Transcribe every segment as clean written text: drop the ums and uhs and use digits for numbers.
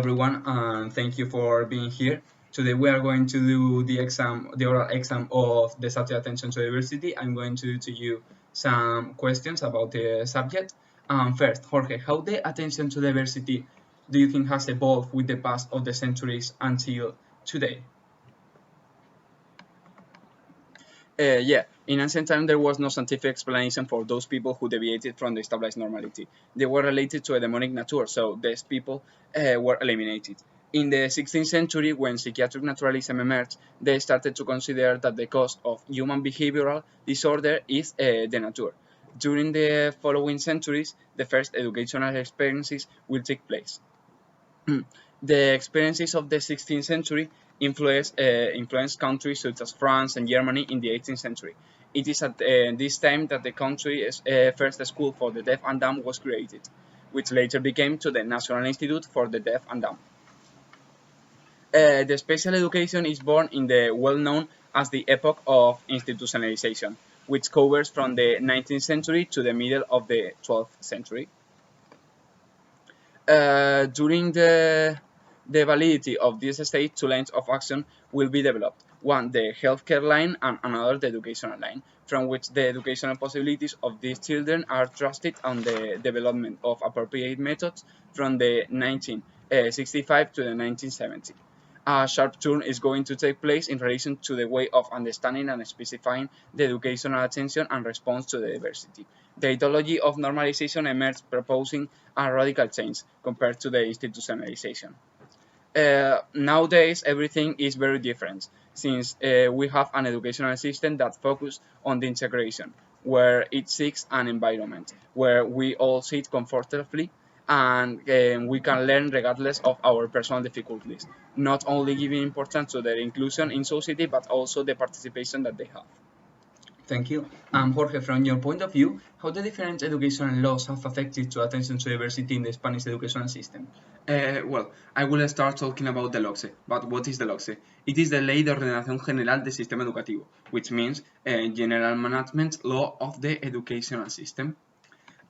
everyone, and thank you for being here. Today we are going to do the oral exam of the subject attention to diversity. I'm going to do to you some questions about the subject. First, Jorge, how the attention to diversity do you think has evolved with the past of the centuries until today? Yeah, in ancient time there was no scientific explanation for those people who deviated from the established normality. They were related to a demonic nature, so these people were eliminated. In the 16th century, when psychiatric naturalism emerged, they started to consider that the cause of human behavioral disorder is the nature. During the following centuries, the first educational experiences will take place. The experiences of the 16th century influenced countries such as France and Germany in the 18th century. It is at this time that the country's first school for the deaf and dumb was created, which later became to the National Institute for the Deaf and Dumb. The special education is born in the well-known as the epoch of institutionalization, which covers from the 19th century to the middle of the 12th century. During the validity of this stage, two lines of action will be developed. One, the healthcare line, and another, the educational line, from which the educational possibilities of these children are trusted on the development of appropriate methods from the 1965 to the 1970. A sharp turn is going to take place in relation to the way of understanding and specifying the educational attention and response to the diversity. The ideology of normalization emerged, proposing a radical change compared to the institutionalization. Nowadays, everything is very different, since we have an educational system that focuses on the integration, where it seeks an environment where we all sit comfortably and we can learn regardless of our personal difficulties, not only giving importance to their inclusion in society, but also the participation that they have. Thank you. Jorge, from your point of view, how the different educational laws have affected to attention to diversity in the Spanish educational system? Well, I will start talking about the LOCSE. But what is the LOCSE? It is the Ley de Ordenación General del Sistema Educativo, which means General Management Law of the Educational System.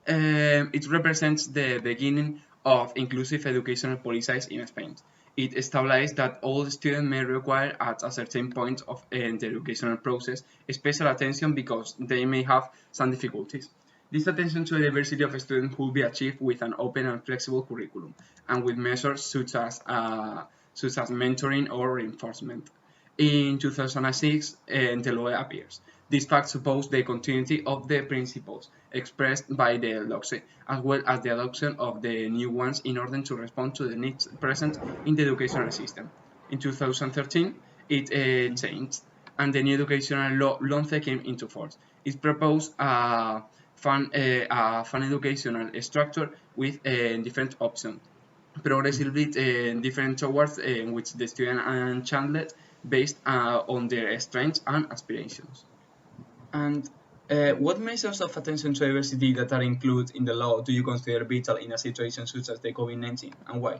It represents the beginning of inclusive educational policies in Spain. It established that all students may require at a certain point of the educational process special attention because they may have some difficulties. This attention to the diversity of students will be achieved with an open and flexible curriculum and with measures such as mentoring or reinforcement. In 2006, the law appears. This fact supposes the continuity of the principles expressed by the LOCSE, as well as the adoption of the new ones in order to respond to the needs present in the educational system. In 2013, it changed, and the new educational law LONCE came into force. It proposed a fun educational structure with different options, progressively different towards which the student are channeled based on their strengths and aspirations. And what measures of attention to diversity that are included in the law do you consider vital in a situation such as the COVID-19, and why?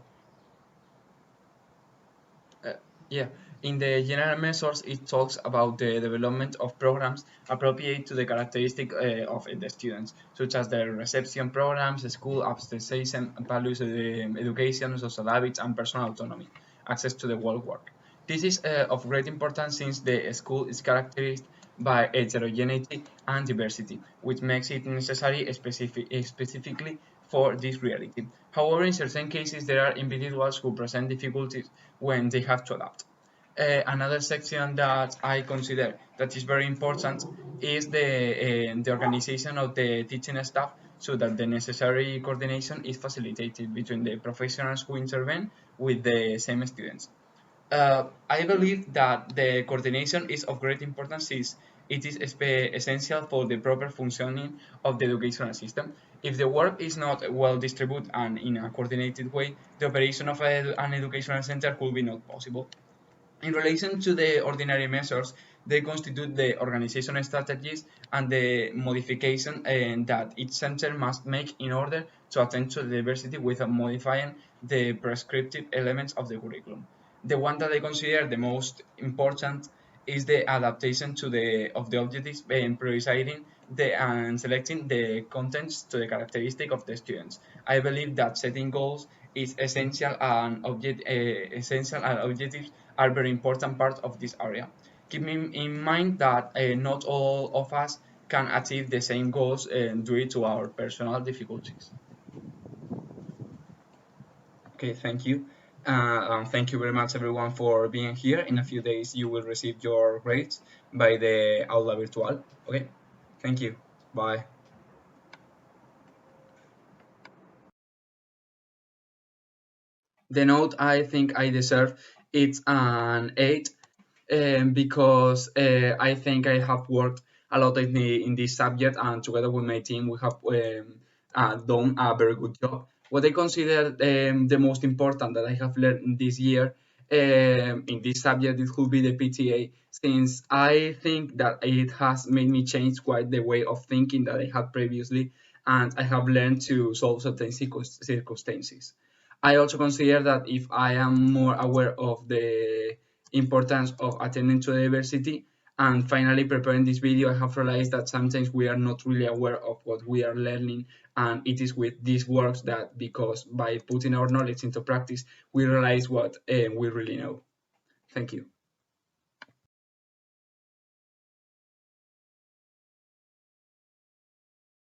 Yeah, in the general measures, it talks about the development of programs appropriate to the characteristic of the students, such as the reception programs, school abstention, values education, social habits, and personal autonomy, access to the world work. This is of great importance since the school is characterized by heterogeneity and diversity, which makes it necessary specifically for this reality. However, in certain cases, there are individuals who present difficulties when they have to adapt. Another section that I consider that is very important is the organization of the teaching staff so that the necessary coordination is facilitated between the professionals who intervene with the same students. I believe that the coordination is of great importance since it is essential for the proper functioning of the educational system. If the work is not well distributed and in a coordinated way, the operation of an educational center could be not possible. In relation to the ordinary measures, they constitute the organizational strategies and the modification that each center must make in order to attend to the diversity without modifying the prescriptive elements of the curriculum. The one that I consider the most important is the adaptation of the objectives and prioritizing and selecting the contents to the characteristic of the students. I believe that setting goals is essential, and objectives are very important part of this area. Keeping in mind that not all of us can achieve the same goals due to our personal difficulties. Okay, thank you. Thank you very much, everyone, for being here. In a few days, you will receive your grades by the Aula Virtual. Okay, thank you. Bye. The note I think I deserve it's an 8, because I think I have worked a lot in this subject, and together with my team, we have done a very good job. What I consider the most important that I have learned this year in this subject, it could be the PTA, since I think that it has made me change quite the way of thinking that I had previously, and I have learned to solve certain circumstances. I also consider that if I am more aware of the importance of attending to diversity, and finally preparing this video, I have realized that sometimes we are not really aware of what we are learning, and it is with these works that, because by putting our knowledge into practice, we realize what we really know. Thank you.